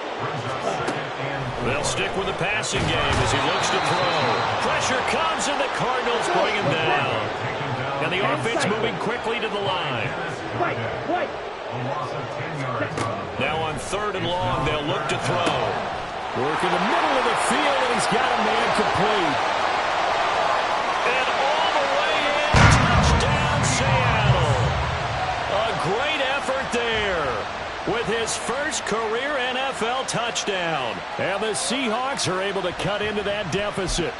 Speaker 3: They'll stick with the passing game as he looks to throw. Pressure comes and the Cardinals bring him down. And the offense moving quickly to the line. Now on 3rd and long, they'll look to throw. Work in the middle of the field, and he's got a man complete. And all the way in, touchdown Seattle. A great effort there with his first career NFL touchdown. And the Seahawks are able to cut into that deficit.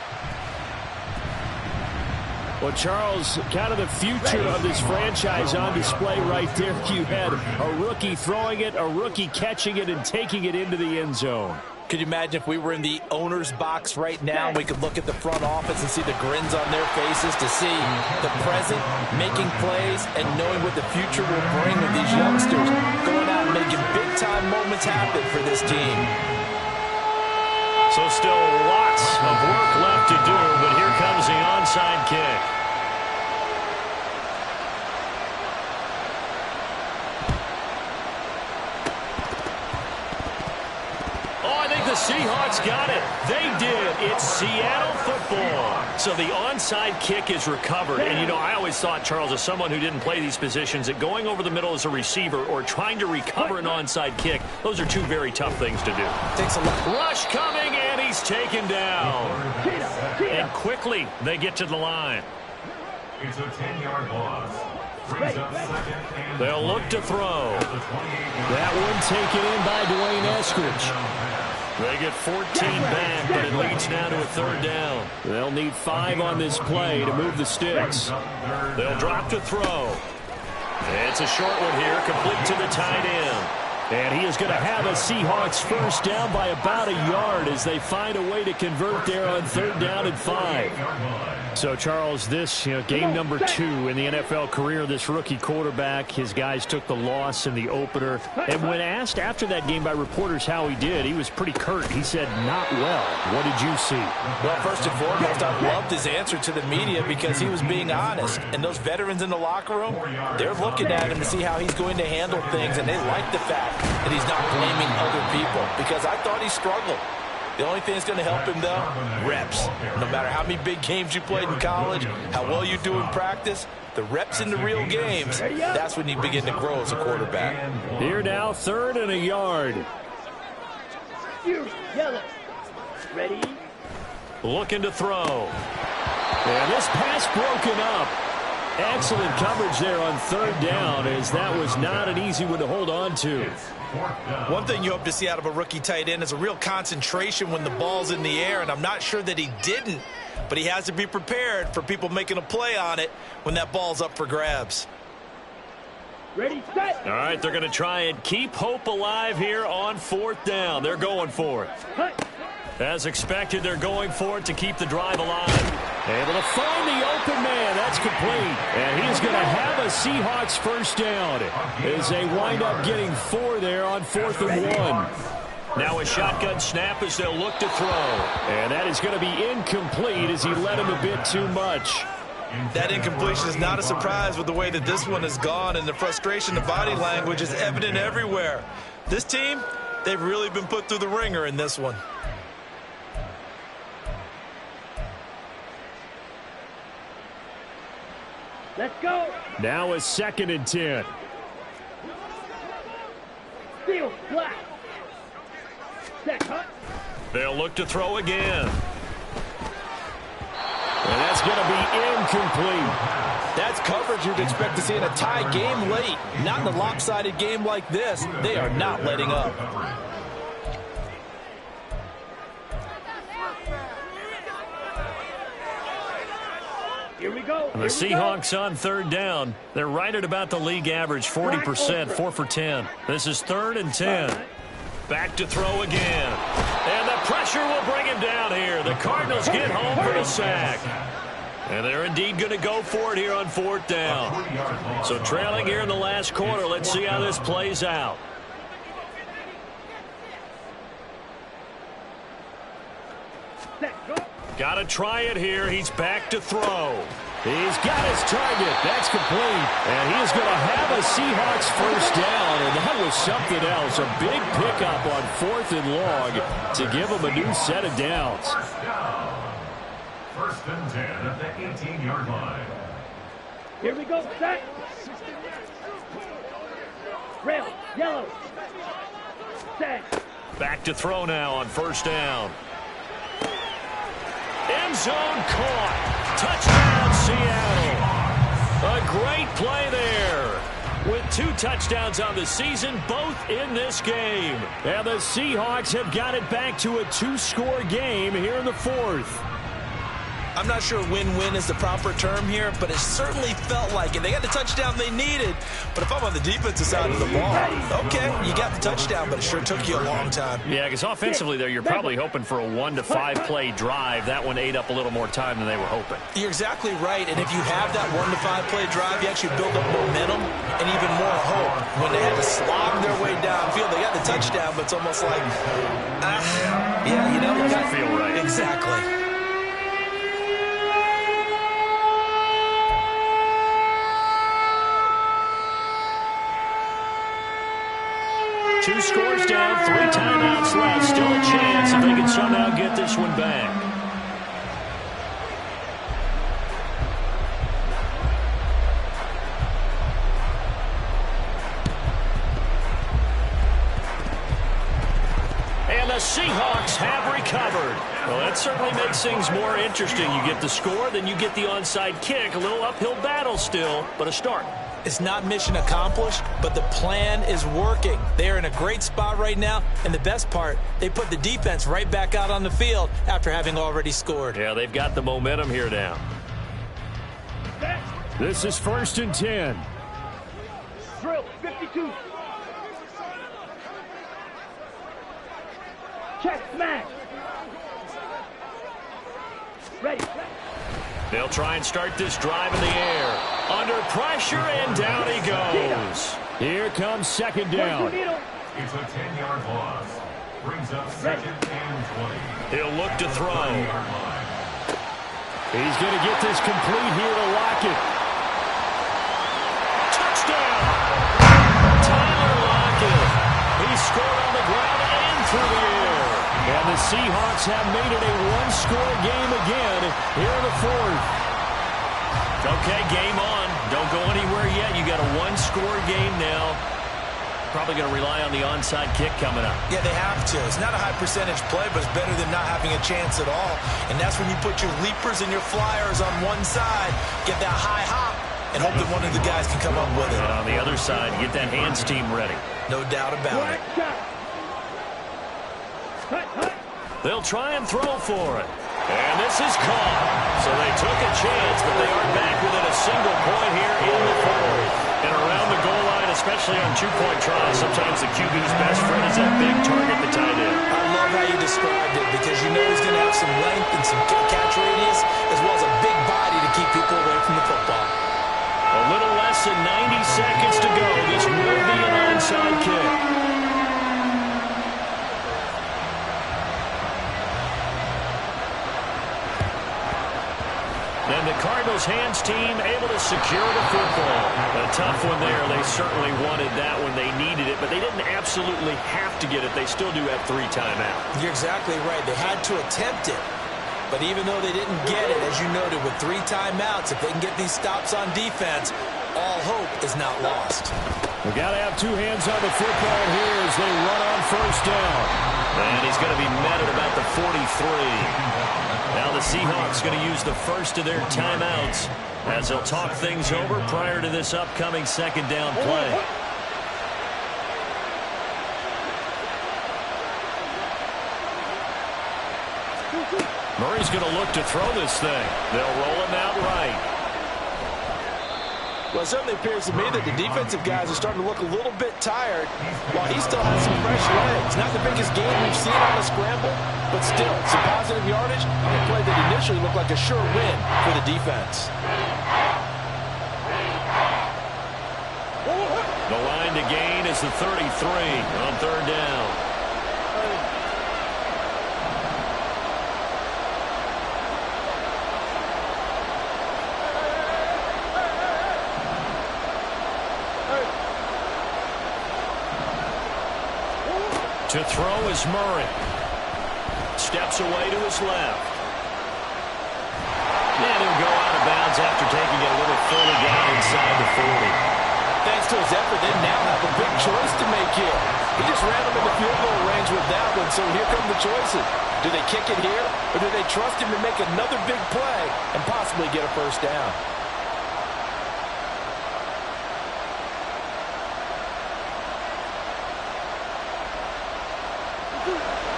Speaker 3: Well, Charles, kind of the future of this franchise on display right there. You had a rookie throwing it, a rookie catching it, and taking it into the end zone.
Speaker 6: Could you imagine if we were in the owner's box right now and we could look at the front office and see the grins on their faces, to see the present, making plays, and knowing what the future will bring with these youngsters going out and making big-time moments happen for this team.
Speaker 3: So still lots of work left to do, but here comes the onside kick. The Seahawks got it. They did. It's Seattle football. So the onside kick is recovered. And, you know, I always thought, Charles, as someone who didn't play these positions, that going over the middle as a receiver or trying to recover an onside kick, those are two very tough things to do.
Speaker 6: Takes a lot.
Speaker 3: Rush coming, and he's taken down. And quickly they get to the line.
Speaker 4: It's a 10-yard loss.
Speaker 3: They'll look to throw. That one taken in by Dwayne Eskridge. They get 14 back, but it leads now to a third down. They'll need 5 on this play to move the sticks. They'll drop to throw. It's a short one here, complete to the tight end. And he is going to have a Seahawks first down by about a yard as they find a way to convert there on third down and 5. So, Charles, this game number 2 in the NFL career, this rookie quarterback, his guys took the loss in the opener. And when asked after that game by reporters how he did, he was pretty curt. He said, not well. What did you see?
Speaker 6: Well, first and foremost, I loved his answer to the media because he was being honest. And those veterans in the locker room, they're looking at him to see how he's going to handle things, and they like the fact that he's not blaming other people, because I thought he struggled. The only thing that's going to help him, though, reps. No matter how many big games you played in college, how well you do in practice, the reps in the real games, that's when you begin to grow as a quarterback.
Speaker 3: Here now, third and a yard.
Speaker 7: Yellow. Ready?
Speaker 3: Looking to throw. And this pass broken up. Excellent coverage there on third down, as that was not an easy one to hold on to.
Speaker 6: One thing you hope to see out of a rookie tight end is a real concentration when the ball's in the air, and I'm not sure that he didn't, but he has to be prepared for people making a play on it when that ball's up for grabs.
Speaker 7: Ready, set.
Speaker 3: All right, they're going to try and keep hope alive here on fourth down. They're going for it. As expected, they're going for it to keep the drive alive. Able to find the open man. That's complete. And he's going to have a Seahawks first down as they wind up getting 4 there on 4th and 1. Now a shotgun snap as they'll look to throw. And that is going to be incomplete as he led him a bit too much.
Speaker 6: That incompletion is not a surprise with the way that this one has gone, and the frustration, the body language is evident everywhere. This team, they've really been put through the ringer in this one.
Speaker 7: Let's go.
Speaker 3: Now a 2nd and 10.
Speaker 7: Steel, black. Set, cut.
Speaker 3: They'll look to throw again. And that's going to be incomplete.
Speaker 6: That's coverage you'd expect to see in a tie game late. Not in a lopsided game like this. They are not letting up.
Speaker 7: Here we go.
Speaker 3: The Seahawks on third down. They're right at about the league average, 40%, 4 for 10. This is 3rd and 10. Back to throw again. And the pressure will bring him down here. The Cardinals get home for the sack. And they're indeed going to go for it here on 4th down. So trailing here in the last quarter. Let's see how this plays out. Got to try it here. He's back to throw. He's got his target. That's complete. And he is going to have a Seahawks first down. And that was something else. A big pickup on 4th and long to give him a new set of downs.
Speaker 4: First and 10 at the 18-yard line.
Speaker 7: Here we go, set. Rail, yellow. Set.
Speaker 3: Back to throw now on first down. End zone caught. Touchdown, Seattle. A great play there. With 2 touchdowns on the season, both in this game. And the Seahawks have got it back to a 2-score game here in the 4th.
Speaker 6: I'm not sure win-win is the proper term here, but it certainly felt like it. They got the touchdown they needed, but if I'm on the defensive side of the ball, okay, you got the touchdown, but it sure took you a long time.
Speaker 3: Yeah, because offensively there, you're probably hoping for a 1 to 5 play drive. That one ate up a little more time than they were hoping.
Speaker 6: You're exactly right, and if you have that 1 to 5 play drive, you actually build up momentum and even more hope. When they had to slog their way downfield, they got the touchdown, but it's almost like, yeah, you know, it
Speaker 3: doesn't feel right.
Speaker 6: Exactly.
Speaker 3: Two scores down, 3 timeouts left. Still a chance if they can somehow get this one back. And the Seahawks have recovered. Well, that certainly makes things more interesting. You get the score, then you get the onside kick. A little uphill battle still, but a start.
Speaker 6: It's not mission accomplished, but the plan is working. They're in a great spot right now, and the best part, they put the defense right back out on the field after having already scored.
Speaker 3: Yeah, they've got the momentum here now. This is 1st and 10.
Speaker 7: Drill, 52. Check, smash. Ready.
Speaker 3: They'll try and start this drive in the air. Under pressure, and down he goes. Here comes 2nd down.
Speaker 4: It's a 10-yard loss. Brings up 2nd and 20.
Speaker 3: He'll look to throw. He's going to get this complete here to Lockett. Touchdown! Tyler Lockett. He scored on the ground and through the air. And the Seahawks have made it a 1-score game again here in the 4th. Okay, game on. Don't go anywhere yet. You got a 1-score game now. Probably going to rely on the onside kick coming up.
Speaker 6: Yeah, they have to. It's not a high percentage play, but it's better than not having a chance at all. And that's when you put your leapers and your flyers on one side, get that high hop, and hope that one of the guys can come up with it.
Speaker 3: And on the other side, get that hands team ready.
Speaker 6: No doubt about it.
Speaker 3: They'll try and throw for it. And this is caught. So they took a chance, but they are back within a single point here in the 4th. And around the goal line, especially on 2-point tries, sometimes the QB's best friend is that big target, the tight end.
Speaker 6: I love how you described it because you know he's going to have some length and some catch radius as well as a big body to keep people away from the football.
Speaker 3: A little less than 90 seconds to go. This will be an onside kick. And the Cardinals hands team able to secure the football. A tough one there. They certainly wanted that when they needed it, but they didn't absolutely have to get it. They still do have 3 timeouts.
Speaker 6: You're exactly right. They had to attempt it. But even though they didn't get it, as you noted, with 3 timeouts, if they can get these stops on defense, all hope is not lost.
Speaker 3: We've got to have 2 hands on the football here as they run on 1st down. And he's going to be met at about the 43. Now the Seahawks going to use the first of their timeouts as they'll talk things over prior to this upcoming 2nd down play. Murray's going to look to throw this thing. They'll roll him out right.
Speaker 6: Well, it certainly appears to me that the defensive guys are starting to look a little bit tired while he still has some fresh legs. Not the biggest game we've seen on a scramble, but still some positive yardage on a play that initially looked like a sure win for the defense.
Speaker 3: The line to gain is the 33 on 3rd down. To throw is Murray. Steps away to his left. And he'll go out of bounds after taking it a little further down inside the 40.
Speaker 6: Thanks to his effort, they now have a big choice to make here. He just ran them in the field goal range with that one, so here come the choices. Do they kick it here, or do they trust him to make another big play and possibly get a 1st down?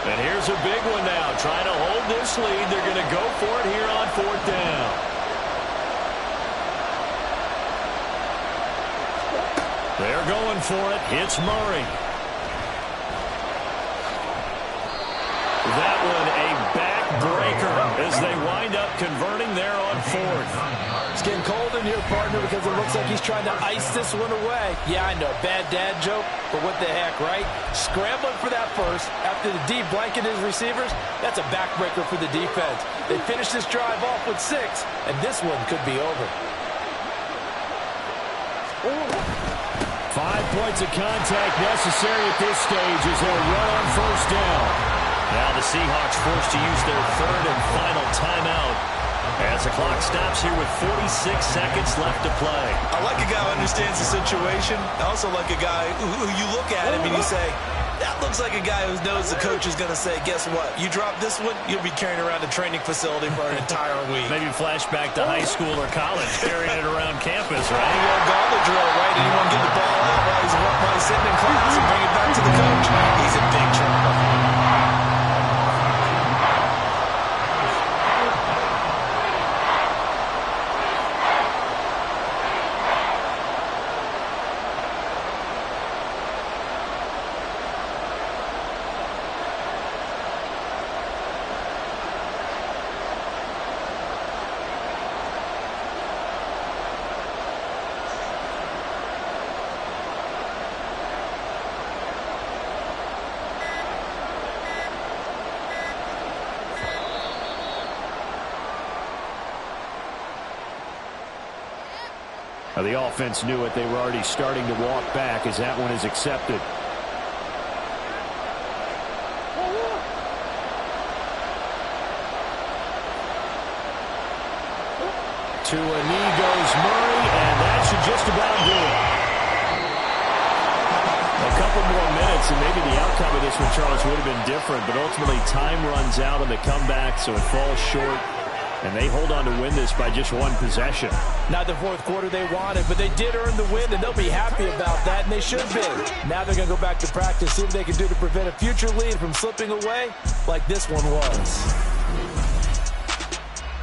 Speaker 3: And here's here's a big one now. Trying to hold this lead. They're going to go for it here on 4th down. They're going for it. It's Murray. That one a backbreaker as they wind up converting there on 4th.
Speaker 6: It's getting cold in here, partner, because it looks like he's trying to ice this one away. Yeah, I know, bad dad joke, but what the heck, right? Scrambling for that first after the D blanket his receivers, that's a backbreaker for the defense. They finish this drive off with 6, and this one could be over.
Speaker 3: 5 points of contact necessary at this stage as they'll run on 1st down. Now the Seahawks forced to use their 3rd and final timeout as the clock stops here with 46 seconds left to play.
Speaker 5: I like a guy who understands the situation. I also like a guy who you look at him and you say, that looks like a guy who knows the coach is going to say, guess what? You drop this one, you'll be carrying around a training facility for an entire week.
Speaker 3: Maybe flashback to high school or college, carrying it around campus, right?
Speaker 5: Anyone gauntlet drill, right? Anyone get the ball out while he's sitting in class and bring it back to the coach? He's in big trouble.
Speaker 3: The offense knew it. They were already starting to walk back as that one is accepted. To a knee goes Murray, and that should just about do it. A couple more minutes, and maybe the outcome of this one, Charles, would have been different, but ultimately time runs out on the comeback, so it falls short. And they hold on to win this by just 1 possession.
Speaker 6: Not the 4th quarter they wanted, but they did earn the win, and they'll be happy about that, and they should be. Now they're going to go back to practice, see what they can do to prevent a future lead from slipping away like this one was.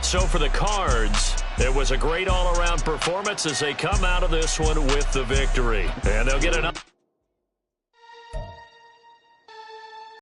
Speaker 3: So for the Cards, it was a great all-around performance as they come out of this one with the victory. And they'll get an